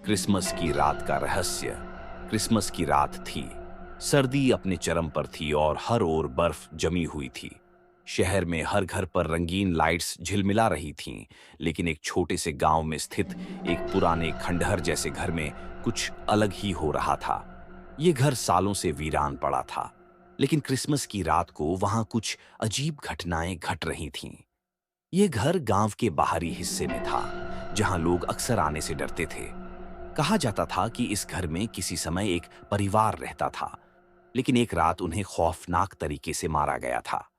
Christmas की रात का रहस्य। क्रिसमस की रात थी। सर्दी अपने चरम पर थी और हर ओर बर्फ जमी हुई थी। शहर में हर घर पर रंगीन लाइट्स झिलमिला रही थीं, लेकिन एक छोटे से गांव में स्थित एक पुराने खंडहर जैसे घर में कुछ अलग ही हो रहा था। ये घर सालों से वीरान पड़ा था, लेकिन क्रिसमस की रात को वहां कुछ अजीब घटनाएं घट रही थीं। ये घर गांव के बाहरी हिस्से में था, जहां लोग अक्सर आने से डरते थे। कहा जाता था कि इस घर में किसी समय एक परिवार रहता था, लेकिन एक रात उन्हें खौफनाक तरीके से मारा गया था।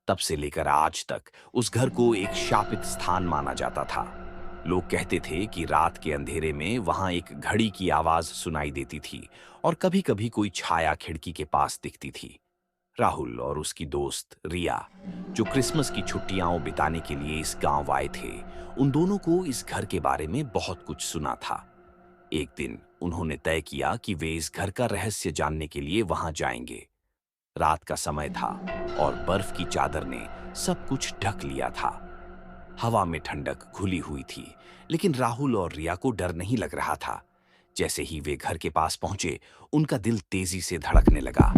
तब से लेकर आज तक उस घर को एक शापित स्थान माना जाता था। लोग कहते थे कि रात के अंधेरे में वहां एक घड़ी की आवाज सुनाई देती थी और कभी-कभी कोई छाया खिड़की के पास दिखती थी। राहुल और उसकी दोस्त रिया, जो क्रिसमस की छुट्टियां बिताने के लिए इस गांव आए थे, उन दोनों को इस घर के बारे में बहुत कुछ सुना था। एक दिन उन्होंने तय किया कि वे इस घर का रहस्य जानने के लिए वहां जाएंगे। रात का समय था और बर्फ की चादर ने सब कुछ ढक लिया था। हवा में ठंडक घुली हुई थी, लेकिन राहुल और रिया को डर नहीं लग रहा था। जैसे ही वे घर के पास पहुंचे, उनका दिल तेजी से धड़कने लगा।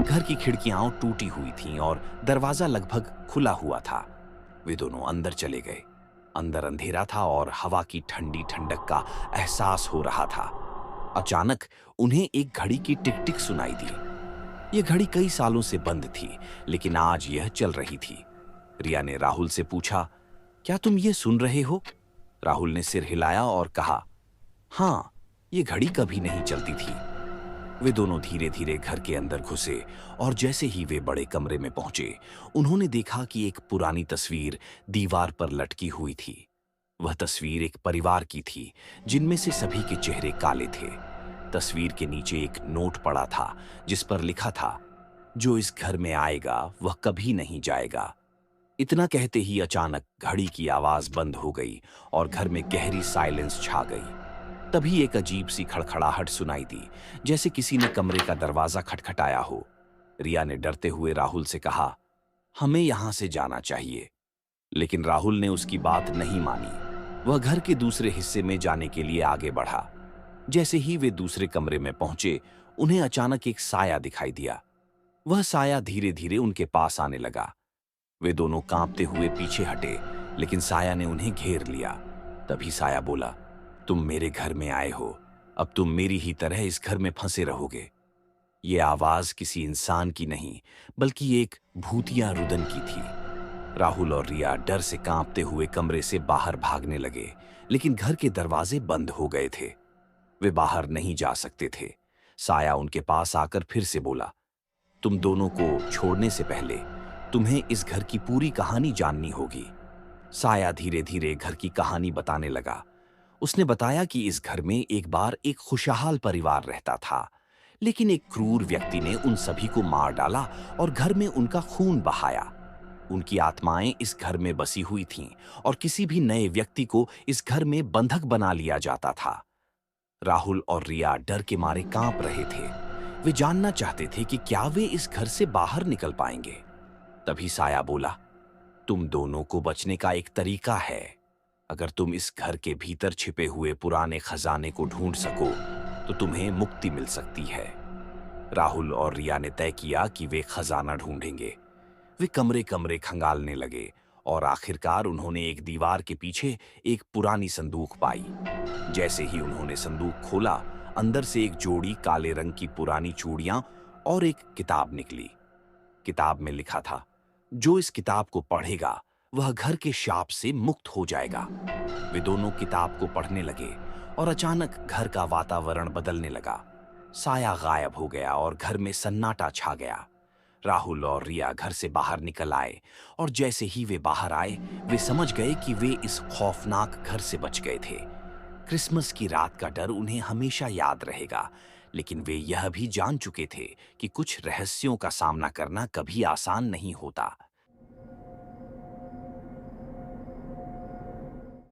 घर की खिड़कियां टूटी हुई थीं और दरवाजा लगभग खुला हुआ था। वे दोनों अंदर चले गए। अंदर अंधेरा था और हवा की ठंडी ठंडक का एहसास हो रहा था। अचानक उन्हें एक घड़ी की टिक टिक सुनाई दी। यह घड़ी कई सालों से बंद थी, लेकिन आज यह चल रही थी। रिया ने राहुल से पूछा, क्या तुम ये सुन रहे हो? राहुल ने सिर हिलाया और कहा, हाँ, ये घड़ी कभी नहीं चलती थी। वे दोनों धीरे धीरे घर के अंदर घुसे और जैसे ही वे बड़े कमरे में पहुंचे, उन्होंने देखा कि एक पुरानी तस्वीर दीवार पर लटकी हुई थी। वह तस्वीर एक परिवार की थी, जिनमें से सभी के चेहरे काले थे। तस्वीर के नीचे एक नोट पड़ा था, जिस पर लिखा था, जो इस घर में आएगा वह कभी नहीं जाएगा। इतना कहते ही अचानक घड़ी की आवाज बंद हो गई और घर में गहरी साइलेंस छा गई। तभी एक अजीब सी खड़खड़ाहट सुनाई दी, जैसे किसी ने कमरे का दरवाजा खटखटाया हो। रिया ने डरते हुए राहुल से कहा, हमें यहां से जाना चाहिए। लेकिन राहुल ने उसकी बात नहीं मानी। वह घर के दूसरे हिस्से में जाने के लिए आगे बढ़ा। जैसे ही वे दूसरे कमरे में पहुंचे, उन्हें अचानक एक साया दिखाई दिया। वह साया धीरे धीरे उनके पास आने लगा। वे दोनों कांपते हुए पीछे हटे, लेकिन साया ने उन्हें घेर लिया। तभी साया बोला, तुम मेरे घर में आए हो, अब तुम मेरी ही तरह इस घर में फंसे रहोगे। ये आवाज किसी इंसान की नहीं, बल्कि एक भूतिया रुदन की थी। राहुल और रिया डर से कांपते हुए कमरे से बाहर भागने लगे, लेकिन घर के दरवाजे बंद हो गए थे। वे बाहर नहीं जा सकते थे। साया उनके पास आकर फिर से बोला, तुम दोनों को छोड़ने से पहले तुम्हें इस घर की पूरी कहानी जाननी होगी। साया धीरे धीरे घर की कहानी बताने लगा। उसने बताया कि इस घर में एक बार एक खुशहाल परिवार रहता था, लेकिन एक क्रूर व्यक्ति ने उन सभी को मार डाला और घर में उनका खून बहाया। उनकी आत्माएं इस घर में बसी हुई थीं और किसी भी नए व्यक्ति को इस घर में बंधक बना लिया जाता था। राहुल और रिया डर के मारे कांप रहे थे। वे जानना चाहते थे कि क्या वे इस घर से बाहर निकल पाएंगे। तभी साया बोला, तुम दोनों को बचने का एक तरीका है। अगर तुम इस घर के भीतर छिपे हुए पुराने खजाने को ढूंढ सको, तो तुम्हें मुक्ति मिल सकती है। राहुल और रिया ने तय किया कि वे खजाना ढूंढेंगे। वे कमरे कमरे खंगालने लगे और आखिरकार उन्होंने एक दीवार के पीछे एक पुरानी संदूक पाई। जैसे ही उन्होंने संदूक खोला, अंदर से एक जोड़ी काले रंग की पुरानी चूड़ियां और एक किताब निकली। किताब में लिखा था, जो इस किताब को पढ़ेगा वह घर के शाप से मुक्त हो जाएगा। वे दोनों किताब को पढ़ने लगे और अचानक घर का वातावरण बदलने लगा। साया गायब हो गया और घर में सन्नाटा छा गया। राहुल और रिया घर से बाहर निकल आए और जैसे ही वे बाहर आए, वे समझ गए कि वे इस खौफनाक घर से बच गए थे। क्रिसमस की रात का डर उन्हें हमेशा याद रहेगा, लेकिन वे यह भी जान चुके थे कि कुछ रहस्यों का सामना करना कभी आसान नहीं होता।